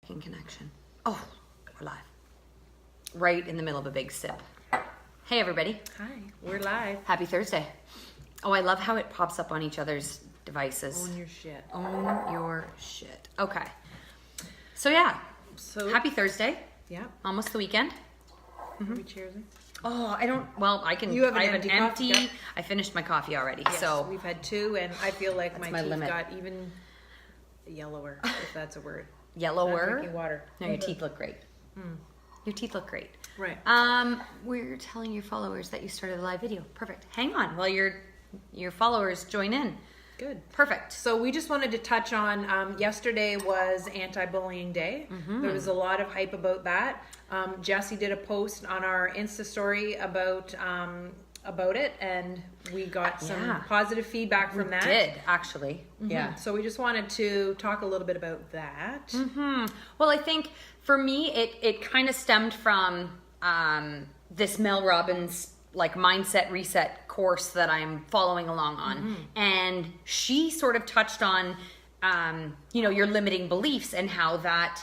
Connection. Oh, we're live. Right in the middle of a big sip. Hey, everybody. Hi, we're live. Happy Thursday. Oh, I love how it pops up on each other's devices. Own your shit. Own your shit. Okay. So, yeah. So Happy Thursday. Yeah. Almost the weekend. Are we cheersing? Oh, I don't. Well, I can. You have an I have empty an coffee empty. cup? I finished my coffee already. Yes, So, we've had two, and I feel like That's my my teeth limit. got even yellower, if that's a word. Not yellower. drinking water. No, your teeth look great. Your teeth look great. Right. We're telling your followers that you started a live video. Perfect. Hang on while your followers join in. Good. Perfect. So we just wanted to touch on, yesterday was Anti-Bullying Day. There was a lot of hype about that. Jesse did a post on our Insta story about it, and we got some Yeah. positive feedback from that. Did actually. Yeah. So we just wanted to talk a little bit about that. Well, I think for me, it kind of stemmed from this Mel Robbins like mindset reset course that I'm following along on, and she sort of touched on your limiting beliefs and how that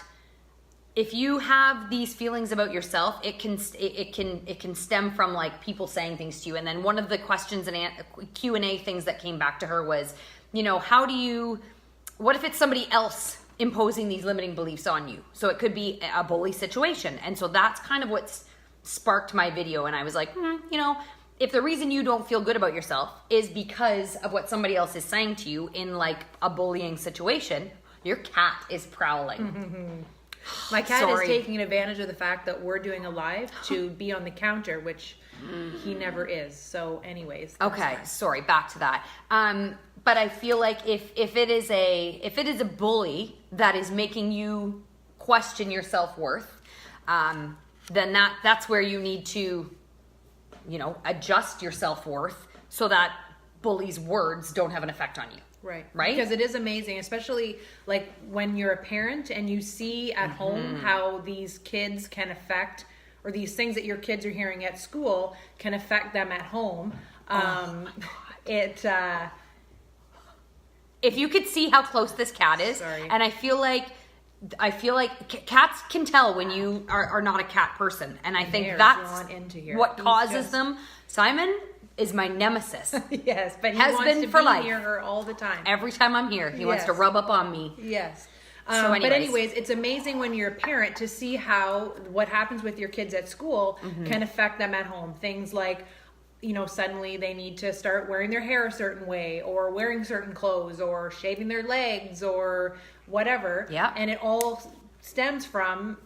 if you have these feelings about yourself, it can stem from like people saying things to you. And then one of the questions and Q&A things that came back to her was, what if it's somebody else imposing these limiting beliefs on you? So it could be a bully situation. And so that's kind of what's sparked my video. And I was like, if the reason you don't feel good about yourself is because of what somebody else is saying to you in like a bullying situation, your cat is prowling. My cat Sorry. is taking advantage of the fact that we're doing a live to be on the counter, which he never is. So anyways. that's Okay, fine. sorry, back to that. But I feel like if it is a bully that is making you question your self-worth, then that's where you need to, adjust your self-worth so that bully's words don't have an effect on you. Right. Right? Because it is amazing, especially like when you're a parent and you see at home how these kids can affect, or these things that your kids are hearing at school can affect them at home. If you could see how close this cat is, Sorry. and I feel like cats can tell when you are not a cat person, and I think They're that's drawn into here. what He's causes just- them. Simon is my nemesis. Yes, but he Has wants been to for be life. near her all the time. Every time I'm here, he wants to Yes. rub up on me. Yes. So But anyways. anyways, it's amazing when you're a parent to see how what happens with your kids at school can affect them at home. Things like, suddenly they need to start wearing their hair a certain way, or wearing certain clothes, or shaving their legs, or whatever. Yeah. And it all stems from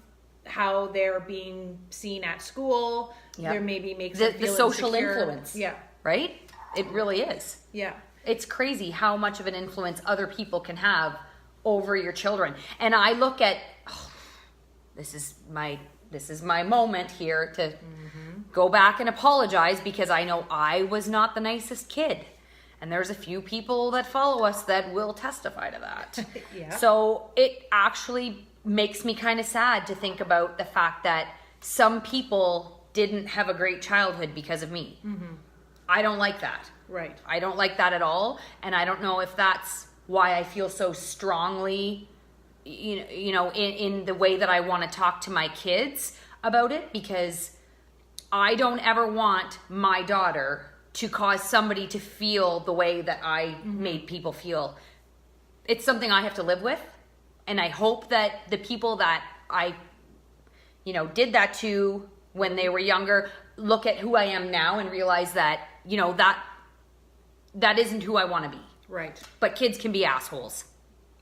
how they're being seen at school. Yep. There maybe makes The them feel social insecure. influence. Yeah. Right? It really is. Yeah. It's crazy how much of an influence other people can have over your children. And I look at, this is my moment here to go back and apologize, because I know I was not the nicest kid. And there's a few people that follow us that will testify to that. Yeah. So it actually makes me kind of sad to think about the fact that some people didn't have a great childhood because of me. I don't like that. Right. I don't like that at all, and I don't know if that's why I feel so strongly, in the way that I want to talk to my kids about it, because I don't ever want my daughter to cause somebody to feel the way that I made people feel. It's something I have to live with, and I hope that the people that I, did that to when they were younger look at who I am now and realize that, that isn't who I want to be. Right. But kids can be assholes,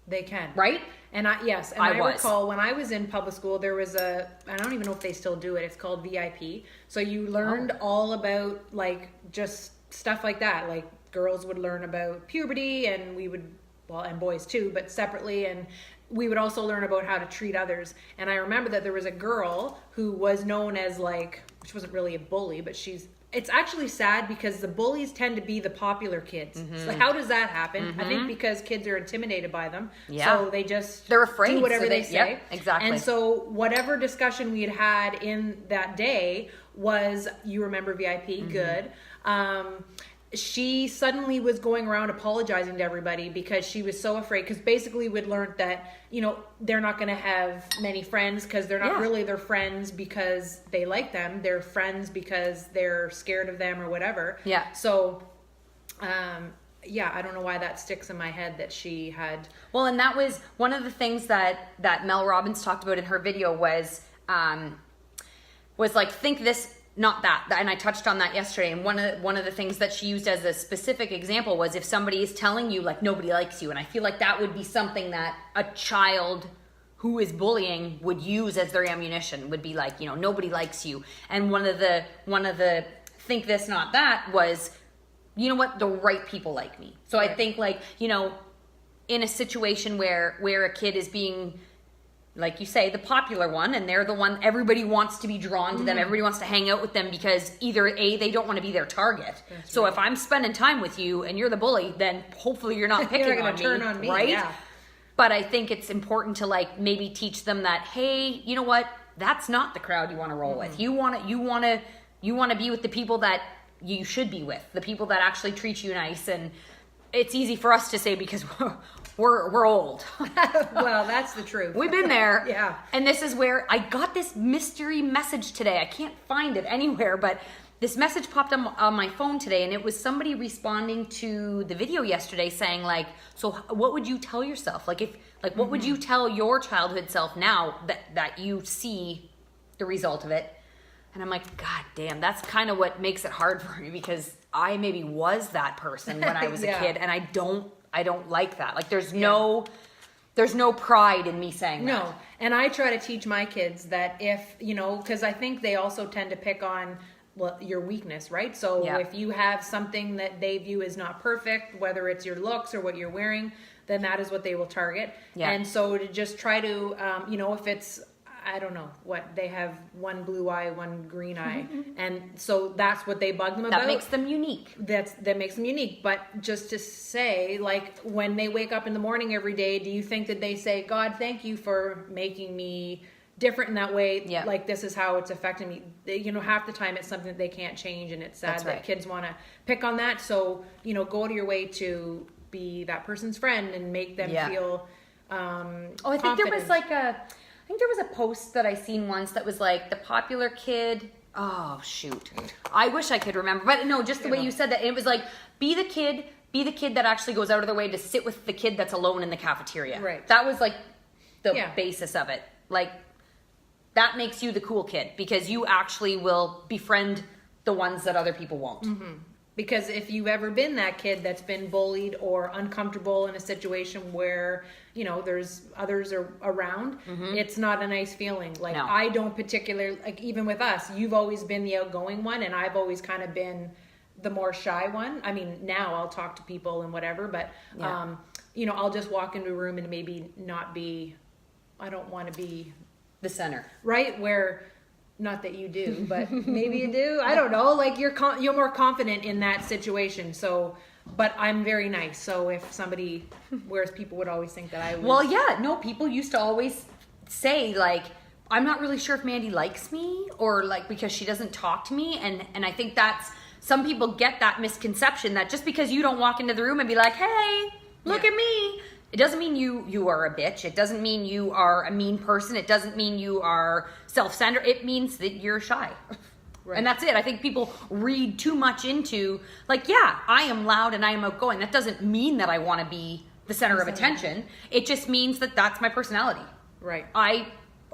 They can. right? And I I was. recall when I was in public school, there was I don't even know if they still do it. It's called VIP. So you learned all about like just stuff like that. Like girls would learn about puberty, and and boys too, but separately. And we would also learn about how to treat others. And I remember that there was a girl who was known as which wasn't really a bully, but it's actually sad because the bullies tend to be the popular kids. So how does that happen? I think because kids are intimidated by them. Yeah. So They're afraid, do whatever so they say. yep, exactly. And so whatever discussion we had in that day was, you remember VIP, good. she suddenly was going around apologizing to everybody because she was so afraid. Because basically we'd learned that, they're not going to have many friends because they're not really their friends because they like them. They're friends because they're scared of them or whatever. Yeah. So, I don't know why that sticks in my head that she had. Well, and that was one of the things that Mel Robbins talked about in her video was like, think this, not that. And I touched on that yesterday. And one of the things that she used as a specific example was if somebody is telling you like nobody likes you. And I feel like that would be something that a child who is bullying would use as their ammunition, would be like, nobody likes you. And one of the think this, not that was, you know what, the right people like me. So I think like, in a situation where a kid is being, like you say, the popular one, and they're the one everybody wants to be drawn to them. Everybody wants to hang out with them because either A, they don't want to be their target. So if I'm spending time with you and you're the bully, then hopefully you're not picking you're turn on me, right? Yeah. But I think it's important to like maybe teach them that, hey, you know what? That's not the crowd you want to roll with. You want to be with the people that you should be with, the people that actually treat you nice. And it's easy for us to say because we're old. Well, that's the truth. We've been there. Yeah. And this is where I got this mystery message today. I can't find it anywhere, but this message popped on my phone today, and it was somebody responding to the video yesterday saying like, so what would you tell yourself? What would you tell your childhood self now that you see the result of it? And I'm like, God damn, that's kind of what makes it hard for me because I maybe was that person when I was a kid, and I don't like that. Like there's no pride in me saying that. No. And I try to teach my kids that if, because I think they also tend to pick on your weakness, right? So if you have something that they view as not perfect, whether it's your looks or what you're wearing, then that is what they will target. Yeah. And so to just try to, if it's, I don't know what they have, one blue eye, one green eye. And so that's what they bug them about. That makes them unique. That makes them unique. But just to say, like when they wake up in the morning every day, do you think that they say, God, thank you for making me different in that way? Yeah. Like this is how it's affecting me. Half the time it's something that they can't change, and it's sad that kids want to pick on that. So, go to your way to be that person's friend and make them feel I think there was there was a post that I seen once that was like the popular kid. Oh shoot, I wish I could remember, but no, just the way you said that. It was like be the kid that actually goes out of their way to sit with the kid that's alone in the cafeteria. Right. That was like the basis of it. Like that makes you the cool kid because you actually will befriend the ones that other people won't. Mm-hmm. Because if you've ever been that kid that's been bullied or uncomfortable in a situation where, there's others are around, it's not a nice feeling. Like No. I don't particularly, like even with us, you've always been the outgoing one and I've always kind of been the more shy one. I mean, now I'll talk to people and whatever, but, I'll just walk into a room and maybe not be, I don't want to be The center. right where... Not that you do, but maybe you do. I don't know. Like you're more confident in that situation. So, but I'm very nice. So if somebody, whereas people would always think that I was. Well, yeah, no, people used to always say like, I'm not really sure if Mandy likes me or like because she doesn't talk to me. And I think that's, some people get that misconception that just because you don't walk into the room and be like, hey, look at me. It doesn't mean you are a bitch. It doesn't mean you are a mean person. It doesn't mean you are self-centered. It means that you're shy. Right. And that's it. I think people read too much into, like, yeah, I am loud and I am outgoing. That doesn't mean that I want to be the center of attention. It just means that that's my personality. Right.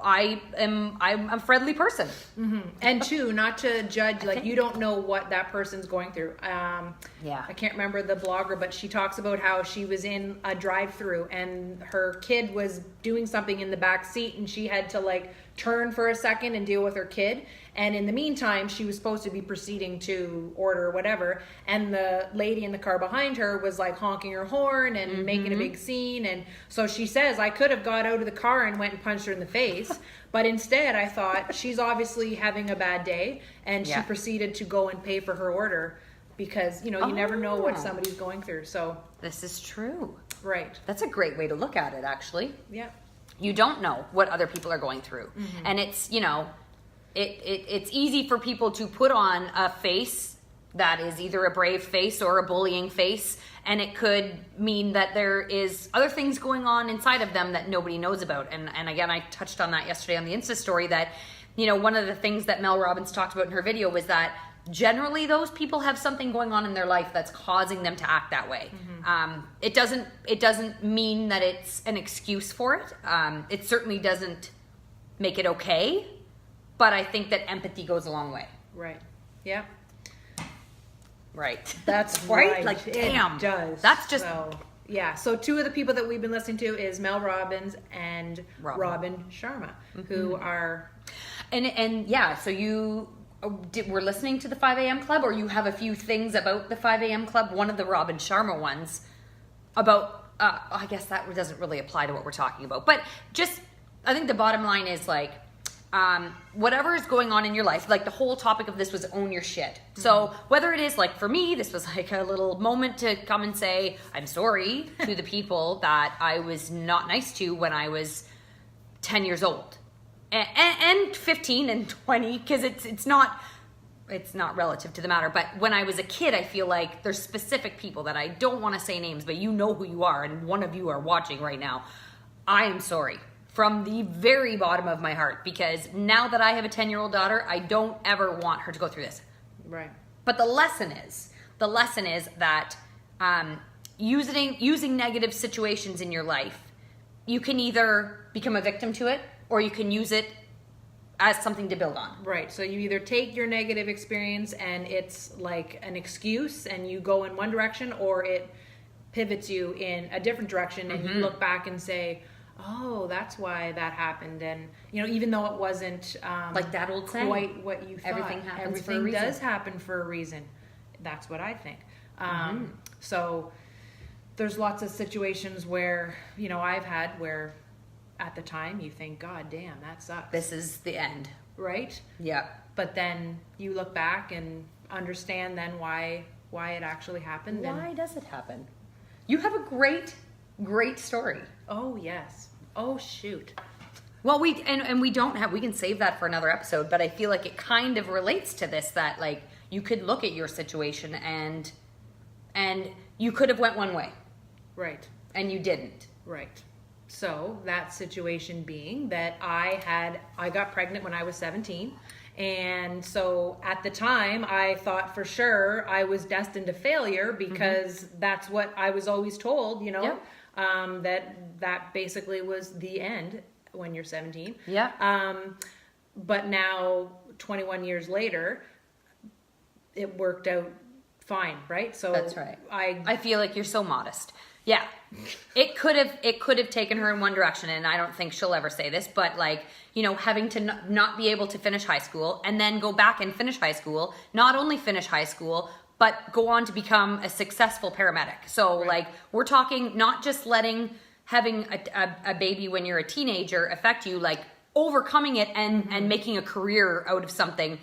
I'm a friendly person. Mm-hmm. And two, not to judge, like you don't know what that person's going through. I can't remember the blogger, but she talks about how she was in a drive-through and her kid was doing something in the back seat and she had to like turn for a second and deal with her kid. And in the meantime, she was supposed to be proceeding to order or whatever. And the lady in the car behind her was like honking her horn and making a big scene. And so she says, I could have got out of the car and went and punched her in the face. But instead, I thought she's obviously having a bad day. And she proceeded to go and pay for her order because, you never know what somebody's going through. So this is true. Right. That's a great way to look at it, actually. Yeah. You don't know what other people are going through. And it's, it's easy for people to put on a face that is either a brave face or a bullying face, and it could mean that there is other things going on inside of them that nobody knows about. And again, I touched on that yesterday on the Insta story, that, you know, one of the things that Mel Robbins talked about in her video was that generally those people have something going on in their life that's causing them to act that way. It doesn't mean that it's an excuse for it. It certainly doesn't make it okay, but I think that empathy goes a long way. Right. Yeah. Right. That's right. right. Like, damn. It does. That's just so, yeah. So two of the people that we've been listening to is Mel Robbins and Robin Sharma, who are and yeah. So you were listening to the 5 a.m. Club, or you have a few things about the 5 a.m. Club. One of the Robin Sharma ones about. I guess that doesn't really apply to what we're talking about, but just I think the bottom line is like. Whatever is going on in your life, like the whole topic of this was own your shit. So whether it is like for me, this was like a little moment to come and say, I'm sorry to the people that I was not nice to when I was 10 years old and 15 and 20, because it's not relative to the matter. But when I was a kid, I feel like there's specific people that I don't want to say names, but you know who you are. And one of you are watching right now. I am sorry. From the very bottom of my heart, because now that I have a 10-year-old daughter, I don't ever want her to go through this. right. But the lesson is that using negative situations in your life, you can either become a victim to it, or you can use it as something to build on. Right. So you either take your negative experience and it's like an excuse and you go in one direction, or it pivots you in a different direction and you look back and say, oh, that's why that happened. And, you know, even though it wasn't Like that old saying, quite what you thought. everything happens everything for a reason. does happen for a reason. That's what I think. So there's lots of situations where, you know, I've had where at the time you think, God damn, that sucks. This is the end. Right? Yeah. But then you look back and understand then why it actually happened. Why does it happen? You have a great story. Oh, yes. Oh, shoot. Well, we can save that for another episode, but I feel like it kind of relates to this, that like you could look at your situation and you could have went one way Right. and you didn't. Right. So that situation being that I got pregnant when I was 17. And so at the time I thought for sure I was destined to failure because that's what I was always told, you know, Yep. that basically was the end when you're 17. Yeah. But now 21 years later, it worked out fine, right? So That's right. I feel like you're so modest. Yeah. It could have taken her in one direction, and I don't think she'll ever say this, but like, you know, having to not be able to finish high school and then go back and finish high school, not only finish high school, but go on to become a successful paramedic. So like, we're talking not just having a baby when you're a teenager affect you, like overcoming it and making a career out of something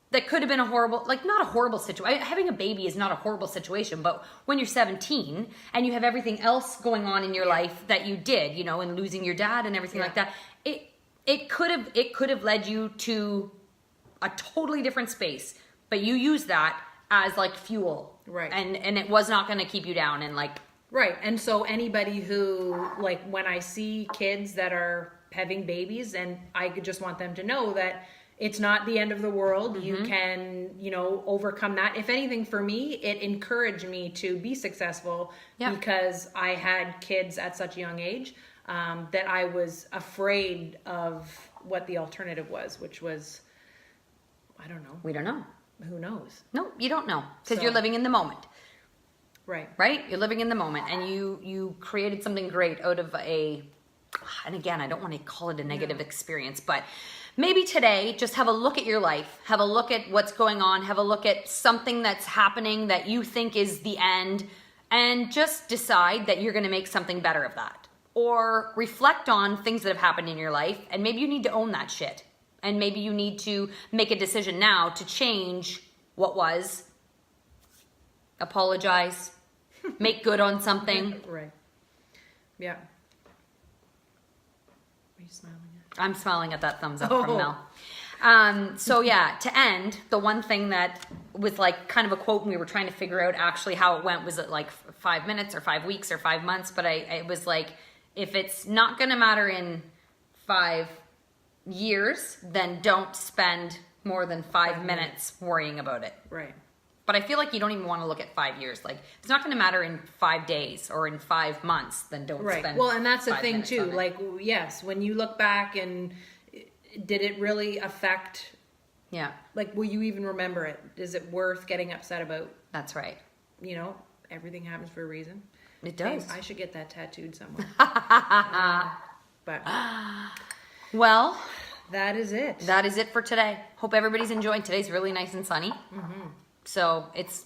that could have been a horrible, like not a horrible situation. Having a baby is not a horrible situation, but when you're 17 and you have everything else going on in your life that you did, you know, and losing your dad and everything like that, it could have led you to a totally different space, but you use that as like fuel. Right. And it was not going to keep you down and like. Right. And so anybody who, like, when I see kids that are having babies, and I could just want them to know that it's not the end of the world. You can, you know, overcome that. If anything, for me, it encouraged me to be successful because I had kids at such a young age that I was afraid of what the alternative was, which was, I don't know. We don't know. Who knows? No, you don't know, because So- you're living in the moment. Right. Right? You're living in the moment, and you created something great out of and again, I don't want to call it a negative experience, but maybe today, just have a look at your life, have a look at what's going on, have a look at something that's happening that you think is the end, and just decide that you're going to make something better of that. Or reflect on things that have happened in your life, and maybe you need to own that shit. And maybe you need to make a decision now to change what was, apologize, make good on something. Right. Yeah. Are you smiling at? I'm smiling at that thumbs up Oh. from Mel. So yeah, to end, the one thing that was like kind of a quote and we were trying to figure out actually how it went, was it like 5 minutes or 5 weeks or 5 months? But I was like, if it's not going to matter in 5 years, then don't spend more than 5 minutes worrying about it. Right. But I feel like you don't even want to look at 5 years. Like, if it's not going to matter in 5 days or in 5 months, then don't Right. spend. Well, and that's the 5 thing minutes too. on it. Like, yes, when you look back and did it really affect, Yeah, like, will you even remember it? Is it worth getting upset about? that's right. You know, everything happens for a reason. It does. I should get that tattooed somewhere. But Well, that is it. that is it for today. Hope everybody's enjoying. Today's really nice and sunny. So it's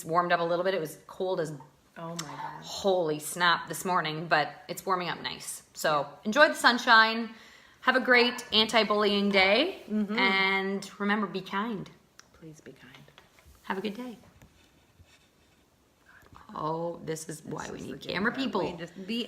warmed up a little bit. It was cold as Oh my God. holy snap this morning, but it's warming up nice. So enjoy the sunshine. Have a great anti-bullying day. And remember, be kind. Please be kind. Have a good day. Oh, this is why we This is need the camera good part. people. We just- the